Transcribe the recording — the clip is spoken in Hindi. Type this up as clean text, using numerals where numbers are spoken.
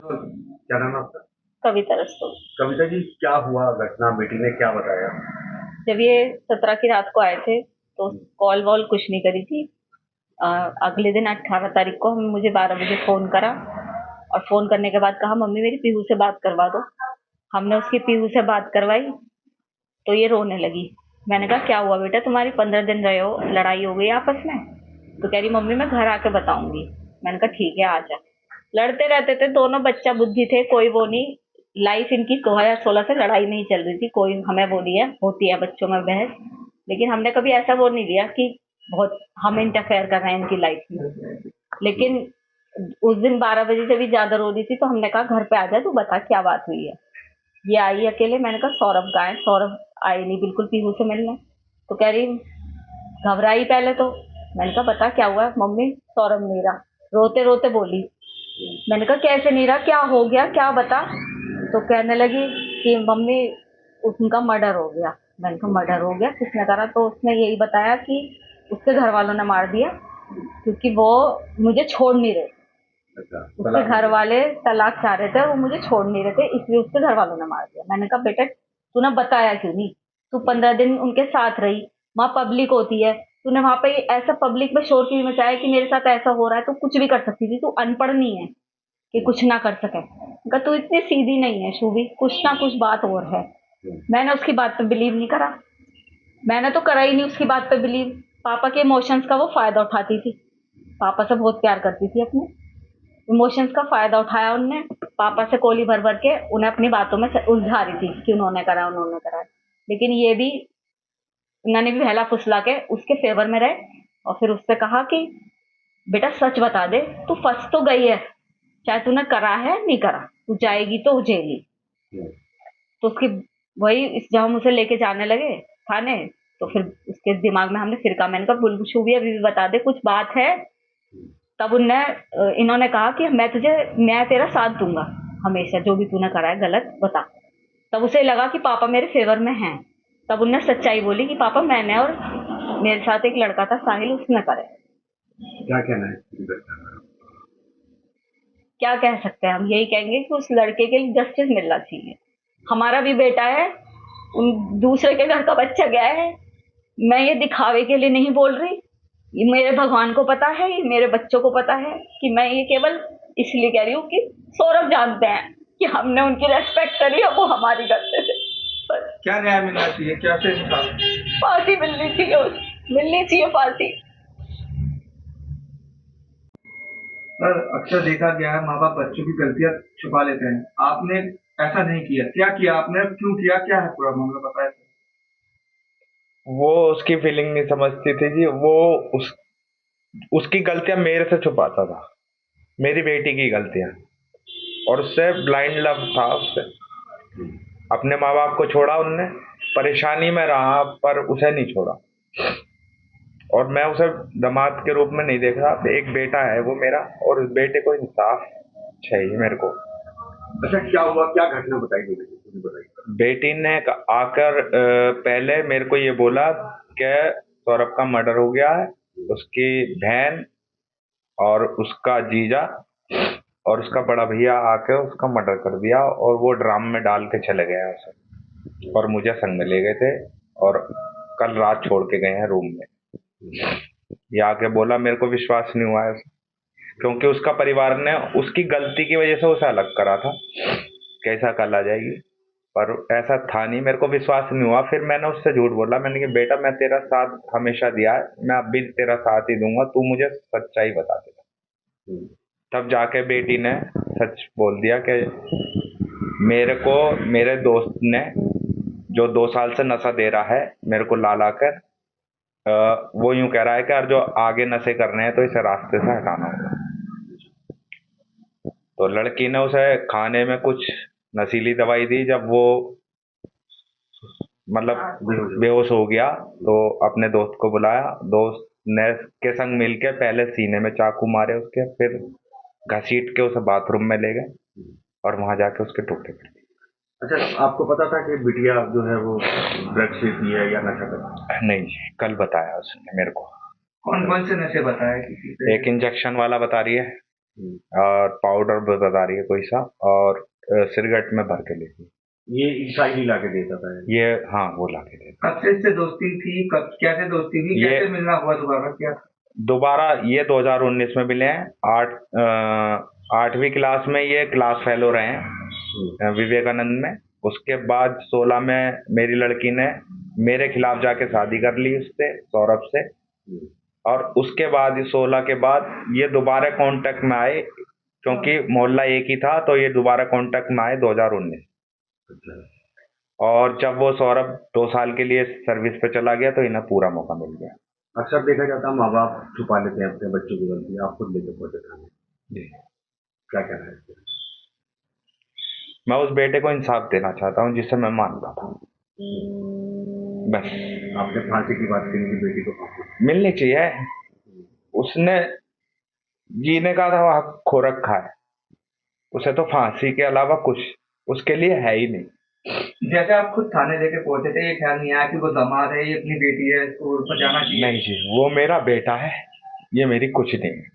तो क्या नाम है आपका? कविता रस्तोगी। कविता जी, क्या हुआ घटना? बेटी ने क्या बताया? जब ये 17 की रात को आए थे तो कॉल वॉल कुछ नहीं करी थी। अ, अगले दिन 18 तारीख को मुझे 12 बजे फोन करा और फोन करने के बाद कहा मम्मी मेरी पीहू से बात करवा दो। हमने उसकी पीहू से बात करवाई तो ये रोने लगी। मैंने कहा क्या हुआ बेटा, तुम्हारी 15 दिन रहे हो, लड़ाई हो गई आपस में? तो कह रही मम्मी मैं घर आके बताऊंगी। मैंने कहा ठीक है आ जा। लड़ते रहते थे दोनों, बच्चा बुद्धि थे, कोई वो नहीं। लाइफ इनकी 2016 से लड़ाई नहीं चल रही थी, कोई हमें वो नहीं है, होती है बच्चों में बहस। लेकिन हमने कभी ऐसा वो नहीं लिया कि बहुत हम इंटरफेयर कर रहे हैं इनकी लाइफ में। लेकिन उस दिन 12 बजे जब ये ज्यादा रो रही थी तो हमने कहा घर पे आ जा, तू बता क्या बात हुई है। ये आई अकेले। मैंने कहा सौरभ कहाँ है? सौरभ आई नहीं बिल्कुल पीहू से मिलने। तो कह रही घबराई पहले तो। मैंने कहा बता क्या हुआ है? मम्मी सौरभ नहीं रहा। रोते रोते बोली। मैंने कहा कैसे नहीं रहा, क्या हो गया, क्या बता। तो कहने लगी कि मम्मी उनका मर्डर हो गया। मैंने कहा मर्डर हो गया, किसने करा? तो उसने यही बताया कि उसके घर वालों ने मार दिया क्योंकि वो मुझे छोड़ नहीं रहे। अच्छा, उसके तलाक हो घर गया। वाले तलाक चाह रहे थे और वो मुझे छोड़ नहीं रहे थे, इसलिए उसके घर वालों ने मार दिया। मैंने कहा बेटा तूने बताया क्यों नहीं? तू 15 दिन उनके साथ रही, वहां पब्लिक होती है, तूने वहां पे ऐसा पब्लिक में शोर क्यों मचाया कि मेरे साथ ऐसा हो रहा है? तू कुछ भी कर सकती थी, तू अनपढ़ नहीं है कि कुछ ना कर सके। कहा तू इतनी सीधी नहीं है शूभी, कुछ ना कुछ बात और है। मैंने उसकी बात पे बिलीव नहीं करा। मैंने तो करा ही नहीं उसकी बात पे बिलीव। पापा के इमोशंस का वो फायदा उठाती थी। पापा से बहुत प्यार करती थी अपने, इमोशंस का फायदा उठाया उनने। पापा से कोली भर भर के उन्हें अपनी बातों में उलझा रही थी कि उन्होंने करा उन्होंने करा। लेकिन ये भी, उन्होंने भी बहला फुसला के उसके फेवर में रहे। और फिर उससे कहा कि बेटा सच बता दे, तू फंस तो गई है, चाहे तूने करा है नहीं करा, तू जाएगी तो जेली। तो उसकी वही जब हम उसे लेके जाने लगे थाने, तो फिर उसके दिमाग में हमने फिर कहा। मैंने कहा बुलशू भी अभी भी बता दे कुछ बात है। तब उनने इन्होंने कहा कि मैं तेरा साथ दूंगा हमेशा, जो भी तूने करा है गलत बता। तब उसे लगा कि पापा मेरे फेवर में हैं। तब उनने सच्चाई बोली कि पापा मैंने और मेरे साथ एक लड़का था साहिल, उसने करे। क्या कहना है इसकी घटना का? क्या कह सकते हैं हम? यही कहेंगे कि उस लड़के के लिए जस्टिस मिलना चाहिए। हमारा भी बेटा है, उन दूसरे के घर का बच्चा गया है। मैं ये दिखावे के लिए नहीं बोल रही, ये मेरे भगवान को पता है, ये मेरे बच्चों को पता है कि मैं ये केवल इसलिए कह रही हूँ कि सौरभ जानते हैं कि हमने उनकी रेस्पेक्ट करी और वो हमारी करते थे। बस क्या न्याय मिलना चाहिए? कैसे इंसाफ? फांसी मिलनी चाहिए, मिलनी चाहिए फांसी। सर, अक्सर देखा गया है माँ बाप बच्चों की गलतियां छुपा लेते हैं। आपने ऐसा नहीं किया, क्या किया आपने? क्यों किया? क्या है पूरा मामला बताएं सर। वो उसकी फीलिंग नहीं समझती थी जी। वो उस उसकी गलतियां मेरे से छुपाता था, मेरी बेटी की गलतियां। और उससे ब्लाइंड लव था उससे। अपने माँ बाप को छोड़ा उनने, परेशानी में रहा पर उसे नहीं छोड़ा। और मैं उसे दामाद के रूप में नहीं देख रहा। एक बेटा है वो मेरा, और उस बेटे को इंसाफ चाहिए मेरे को। अच्छा, क्या हुआ? क्या घटना बताई मुझे, मुझे बताइए। बेटी ने आकर पहले मेरे को ये बोला कि सौरभ का मर्डर हो गया है। उसकी बहन और उसका जीजा और उसका बड़ा भैया आके उसका मर्डर कर दिया, और वो ड्राम में डाल के चले गए हैं उसे, और मुझे संग में ले गए थे। और कल रात छोड़ के गए हैं रूम में। ये आके बोला, मेरे को विश्वास नहीं हुआ है क्योंकि उसका परिवार ने उसकी गलती की वजह से उसे अलग करा था। कैसा कल आ जाएगी, पर ऐसा था नहीं। मेरे को विश्वास नहीं हुआ। फिर मैंने उससे झूठ बोला, मैंने कहा बेटा मैं तेरा साथ हमेशा दिया है, मैं अब भी तेरा साथ ही दूंगा, तू मुझे सच्चाई बता दे। तब जाके बेटी ने सच बोल दिया कि मेरे को मेरे दोस्त ने, जो 2 साल से नशा दे रहा है मेरे को ला ला कर, वो यूं कह रहा है कि यार जो आगे नशे करने हैं तो इसे रास्ते से हटाना होगा। तो लड़की ने उसे खाने में कुछ नशीली दवाई दी। जब वो मतलब बेहोश हो गया तो अपने दोस्त को बुलाया। दोस्त ने के संग मिलके पहले सीने में चाकू मारे उसके, फिर घसीट के उसे बाथरूम में ले गए और वहां जाके उसके टुकड़े कर दिए। अच्छा, आपको पता था कि बिटिया जो है वो ड्रग्स लेती है या नशा करती है? नहीं, कल बताया उसने मेरे को। कौन कौन से नशे बताए किसी से? एक इंजेक्शन वाला बता रही है, और पाउडर बता रही है कोई सा, और सिगरेट में भर के लेती। ये ईसाई ही ला के देता था। ये हाँ वो ला के देता। कब से इससे दोस्ती थी, कब कैसे दोस्ती थी, ये- कैसे मिलना हुआ दोबारा, क्या था? दोबारा ये 2019 में मिले हैं। 8वीं क्लास में ये क्लास फेलो रहे हैं विवेकानंद में। उसके बाद 16 में मेरी लड़की ने मेरे खिलाफ जाके शादी कर ली उससे, सौरभ से। और उसके बाद 16 के बाद ये दोबारा कांटेक्ट में आए, क्योंकि मोहल्ला एक ही था, तो ये दोबारा कांटेक्ट में आए 2019। और जब वो सौरभ 2 साल के लिए सर्विस पे चला गया तो इन्हें पूरा मौका मिल गया। अक्सर देखा जाता है माँ बाप छुपा लेते हैं अपने बच्चों की गलती, आप खुद लेके पहुंचे थाने, जी। क्या कहना है इस पे? मैं उस बेटे को इंसाफ देना चाहता हूँ जिसे मैं मानता था, बस। आपने फांसी की बात की, बेटी को फांसी मिलनी चाहिए। उसने जीने का तो हक खो रखा है, उसे तो फांसी के अलावा कुछ उसके लिए है ही नहीं। जैसे आप खुद थाने लेके पहुंचे थे, ये ख्याल नहीं आया कि वो दामाद है, ये अपनी बेटी है, इसको बचाना चाहिए? नहीं जी, वो मेरा बेटा है, ये मेरी कुछ नहीं है।